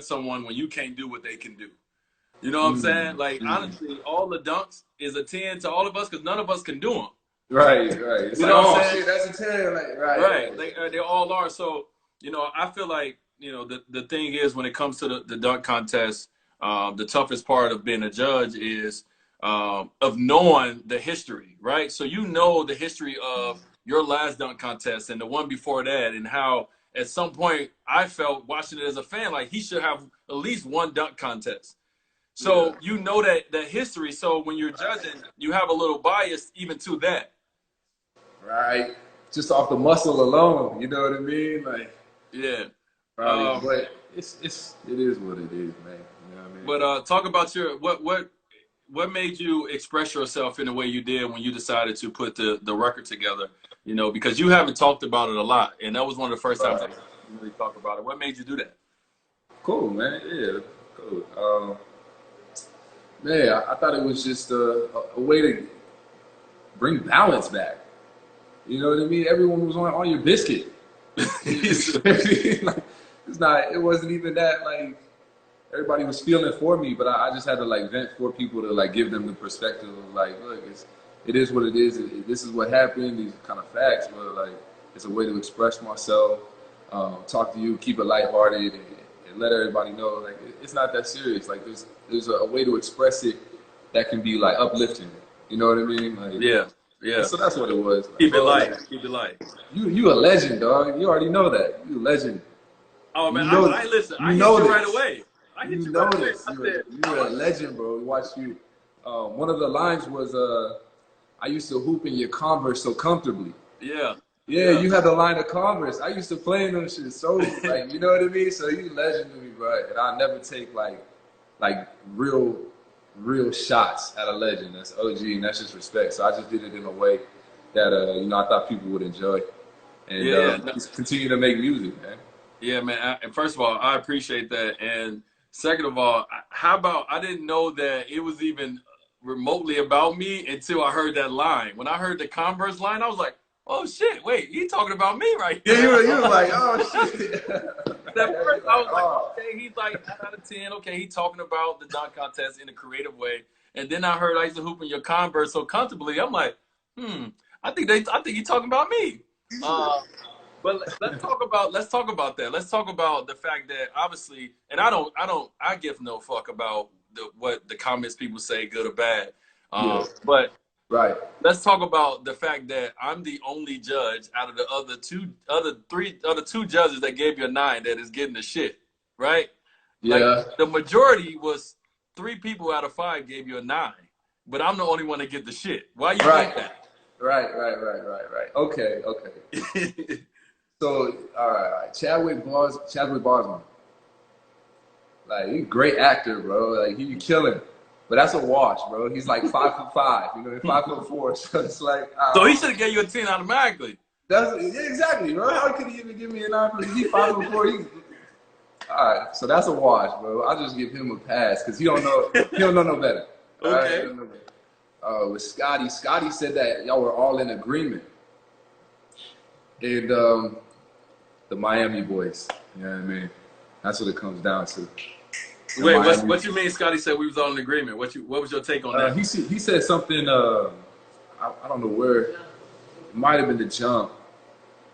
someone when you can't do what they can do. You know what I'm saying? Like, honestly, all the dunks is a 10 to all of us because none of us can do them. Right. It's you like, know what oh I'm saying? shit, that's a 10. Like, Right. They all are. So, I feel like, the thing is when it comes to the dunk contest, the toughest part of being a judge is of knowing the history, right? So you know the history of your last dunk contest and the one before that, and how at some point I felt watching it as a fan like he should have at least one dunk contest. So you know that history. So when you're judging, you have a little bias even to that. Right. Just off the muscle alone, you know what I mean? Like, Yeah. probably, but it is what it is, man. You know what I mean? But talk about your what made you express yourself in the way you did when you decided to put the record together? Because you haven't talked about it a lot, and that was one of the first times I really talked about it. What made you do that? Cool, man. Yeah, cool. Man, I thought it was just a way to bring balance back. You know what I mean? Everyone was on your biscuit. Like, it wasn't even that, like, everybody was feeling for me, but I just had to, like, vent for people to, like, give them the perspective of, like, look, it is what it is. This is what happened. These are kind of facts, but, like, it's a way to express myself, talk to you, keep it lighthearted, and let everybody know, like, it's not that serious. Like, there's a way to express it that can be, like, uplifting. You know what I mean? Like, Yeah. So that's what it was. Like, Keep it light. Keep it light. You a legend, dog. You already know that. You a legend. Oh man, I listen. I hit know you this. right away. I hit you know right away. this. You're a legend, bro. We watched you. One of the lines was, "I used to hoop in your Converse so comfortably." Yeah. Yeah, you had the line of Converse. I used to play in them shit so, like, you know what I mean? So you legend to me, bro. And I never take like real shots at a legend. That's OG, and that's just respect. So I just did it in a way that I thought people would enjoy, and just continue to make music, man. Yeah, man. And first of all, I appreciate that. And second of all, how about I didn't know that it was even remotely about me until I heard that line. When I heard the Converse line, I was like, "Oh shit! Wait, he talking about me right here?" Yeah, you were like, "Oh shit!" At first, I was like, "Okay, he's like 9 out of 10. Okay, he's talking about the dunk contest in a creative way." And then I heard I used to hoop in your Converse so comfortably. I'm like, I think he's talking about me. But let's talk about that. Let's talk about the fact that obviously, and I give no fuck about what the comments people say, good or bad. But right. Let's talk about the fact that I'm the only judge out of the other two judges that gave you a 9 that is getting the shit, right? Yeah. Like the majority was 3 people out of 5 gave you a 9, but I'm the only one that get the shit. Why you think that? Right. Okay. So, all right. Chadwick Boseman. Like, he's a great actor, bro. Like, he killing. But that's a wash, bro. He's like 5'5", 5'4". So it's like. So he should have gave you a 10 automatically. Yeah, exactly, bro. How could he even give me a 9? He's 5'4". All right. So that's a wash, bro. I'll just give him a pass because he don't know no better. Okay. With Scotty said that y'all were all in agreement. And the Miami boys, you know what I mean? That's what it comes down to. Wait, what you mean Scotty said we was all in agreement? What was your take on that? He said something, I don't know where, it might have been the Jump,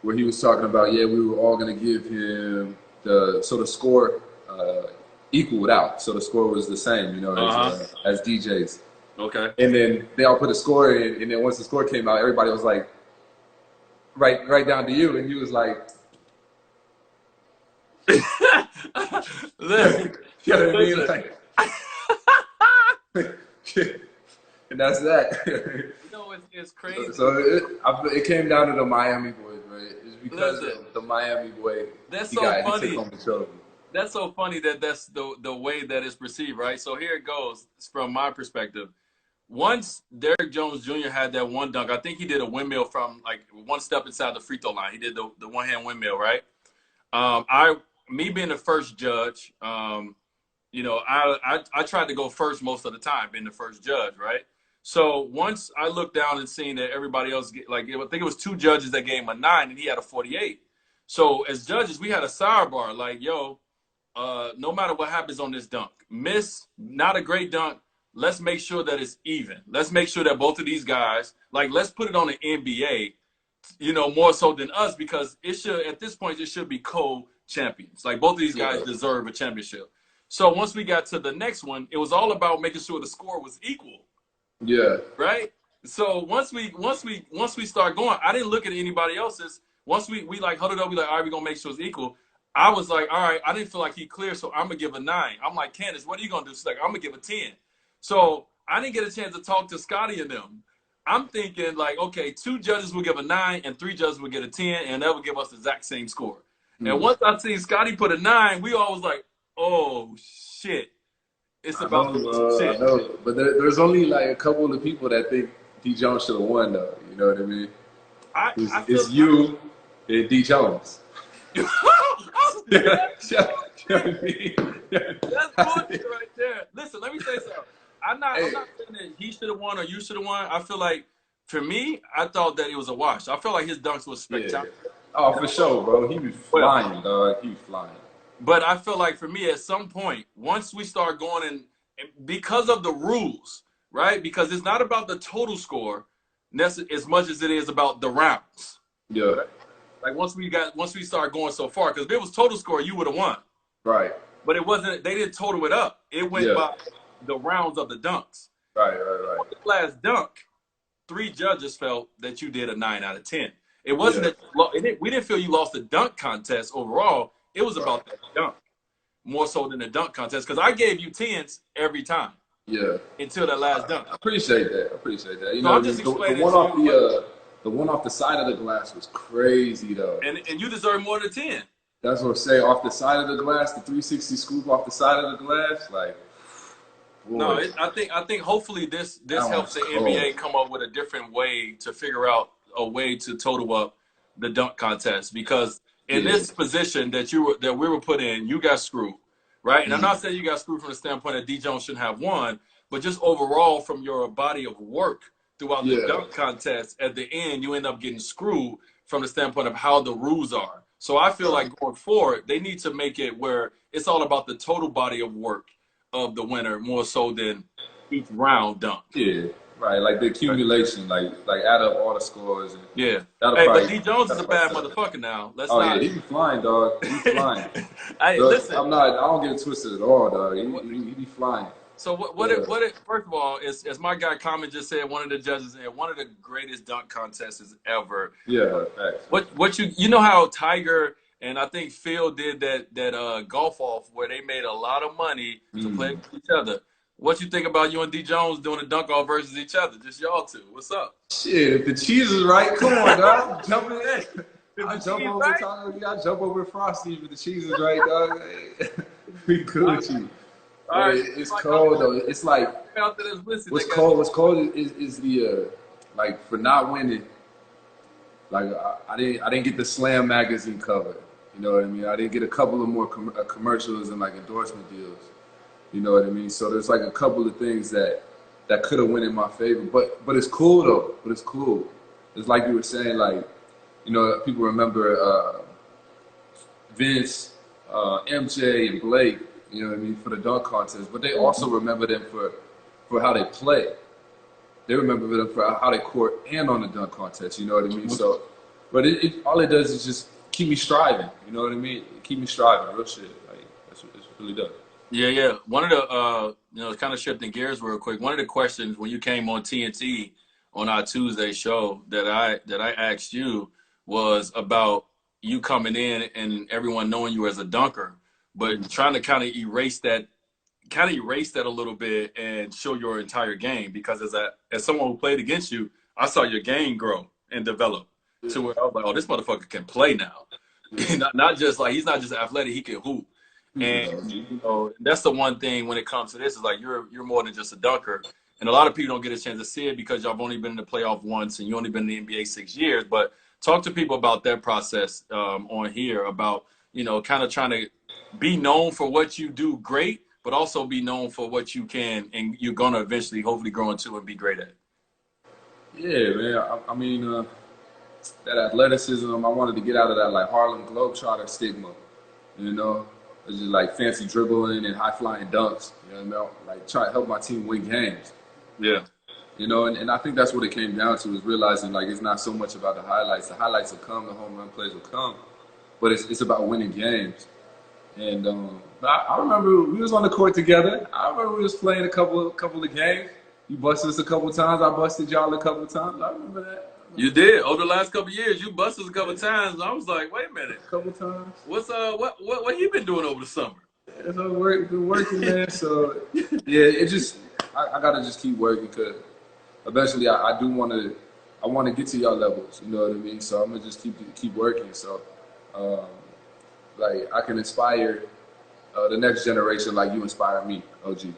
where he was talking about, we were all going to give him the score equaled out. So the score was the same, as DJs. Okay. And then they all put a score in, and then once the score came out, everybody was like, right down to you, and he was like, listen, you know what I mean? Like, and that's that. It's crazy. So it came down to the Miami boys, right? It's because of the Miami boy. That's so funny. He took on the show. That's so funny that's the way that it's perceived, right? So here it goes from my perspective. Once Derrick Jones Jr. had that one dunk, I think he did a windmill from like one step inside the free throw line. He did the one-hand windmill, right? Me being the first judge, I tried to go first most of the time, being the first judge, right? So once I looked down and seen that everybody else, I think it was 2 judges that gave him a 9 and he had a 48. So as judges, we had a sidebar like, yo, no matter what happens on this dunk, miss, not a great dunk. Let's make sure that it's even. Let's make sure that both of these guys, like, let's put it on the NBA, more so than us, because it should, at this point, it should be co-champions. Like, both of these guys deserve a championship. So once we got to the next one, it was all about making sure the score was equal. Yeah. Right. So once we start going, I didn't look at anybody else's. Once we like huddled up, we like, all right, we're gonna make sure it's equal. I was like, all right, I didn't feel like he cleared, so I'm gonna give a 9. I'm like, Candace, what are you gonna do? She's like, I'm gonna give a 10. So I didn't get a chance to talk to Scotty and them. I'm thinking like, okay, 2 judges will give a 9 and 3 judges will get a 10, and that will give us the exact same score. And once I see Scotty put a 9, we all was like, oh shit. It's about shit. I know, but there's only like a couple of people that think D. Jones should have won, though. You know what I mean? It's you and D. Jones. That's bullshit right there. Listen, let me say something. I'm not saying that he should have won or you should have won. I feel like, for me, I thought that it was a wash. I felt like his dunks was spectacular. Yeah. Oh, for sure, bro. He was flying, dog. He was flying. But I feel like, for me, at some point, once we start going and because of the rules, right? Because it's not about the total score as much as it is about the rounds. Yeah. Right? Like once we start going so far, because if it was total score, you would have won. Right. But it wasn't. They didn't total it up. It went by the rounds of the dunks. Right. On the last dunk, 3 judges felt that you did a 9 out of 10. It wasn't that we didn't feel you lost the dunk contest overall. It was about the dunk more so than the dunk contest, because I gave you 10s every time. Yeah. Until that last dunk. I appreciate that. You know, I'm just explaining the one off the side of the glass was crazy though. And you deserve more than 10. That's what I'm saying. Off the side of the glass, the 360 scoop off the side of the glass, like. Boy. No, I think hopefully this helps the NBA come up with a different way to figure out a way to total up the dunk contest, because in this position that we were put in, you got screwed, right? And I'm not saying you got screwed from the standpoint that D. Jones shouldn't have won, but just overall from your body of work throughout the dunk contest, at the end you end up getting screwed from the standpoint of how the rules are. So I feel like going forward, they need to make it where it's all about the total body of work of the winner more so than each round dunk. Yeah, right. Like the accumulation, like add up all the scores. And hey, but D. Jones is a bad motherfucker now. Yeah, he be flying, dog. He be flying. Hey, listen. I don't get it twisted at all, dog. He be flying. So first of all, as my guy Common just said, one of the judges said, one of the greatest dunk contests ever. Yeah, facts. What you know how Tiger and I think Phil did that golf off where they made a lot of money to play with each other. What you think about you and D. Jones doing a dunk off versus each other? Just y'all two. What's up? Shit, if the cheese is right, come on, dog. I'm jumping in. I jump over Frosty if the cheese is right, dog. We cool, cheese. Right. It's cold though. It's like what's cold is the like for not winning. Like I didn't get the Slam magazine cover. You know what I mean? I didn't get a couple of more commercials and like endorsement deals. You know what I mean? So there's like a couple of things that could have went in my favor. But it's cool though. But it's cool. It's like you were saying, like, you know, people remember Vince, MJ, and Blake. You know what I mean, for the dunk contest, but they also remember them for how they play. They remember them for how they court and on the dunk contest. You know what I mean? So, but all it does is just keep me striving. You know what I mean? Keep me striving, real shit. Like that's what it really does. Yeah. One of the kind of shifting gears real quick. One of the questions when you came on TNT on our Tuesday show that I asked you was about you coming in and everyone knowing you as a dunker, but trying to kind of erase that a little bit and show your entire game, because as someone who played against you, I saw your game grow and develop to where I was like, oh, this motherfucker can play now. not just like, he's not just athletic, he can hoop. And you know, that's the one thing when it comes to this is like you're more than just a dunker. And a lot of people don't get a chance to see it because y'all have only been in the playoff once and you only been in the NBA 6 years. But talk to people about that process on here about, you know, kind of trying to be known for what you do great, but also be known for what you can and you're going to eventually hopefully grow into and be great at. Yeah, man. I mean, that athleticism, I wanted to get out of that like Harlem Globetrotter stigma, you know? just like fancy dribbling and high flying dunks. You know what I mean? Like try to help my team win games. Yeah. You know, and I think that's what it came down to is realizing like it's not so much about the highlights. The highlights will come, the home run plays will come, but it's about winning games. And I remember we was on the court together. I remember we was playing a couple of games. You busted us a couple of times. I busted y'all a couple of times. I remember that. You did over the last couple of years. You busted a couple of times. And I was like, wait a minute, A couple of times. what's what he been doing over the summer? Yeah, so been working, man. So yeah, it just I gotta just keep working because eventually I do I want to get to y'all levels. You know what I mean? So I'm gonna just keep working. So um, like I can inspire the next generation like you inspire me, OG.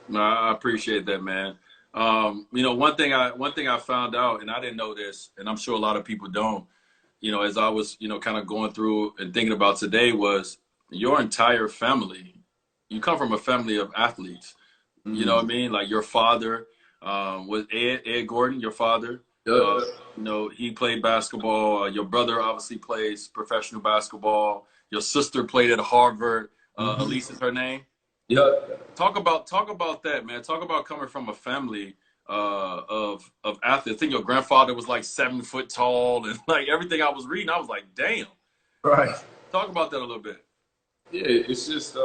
No, I appreciate that, man. You know, one thing I found out, and I didn't know this, and I'm sure a lot of people don't. You know, as I was, you know, kind of going through and thinking about today, was your entire family. You come from a family of athletes. You know what I Mm. mean? Like your father was Ed Gordon, your father. Yeah. You know, he played basketball. Your brother obviously plays professional basketball. Your sister played at Harvard. Mm-hmm. Elise is her name. Yeah. Talk about that, man. Talk about coming from a family of athletes. I think your grandfather was like 7 foot tall, and like everything I was reading, I was like, damn. Right. Talk about that a little bit. Yeah. It's just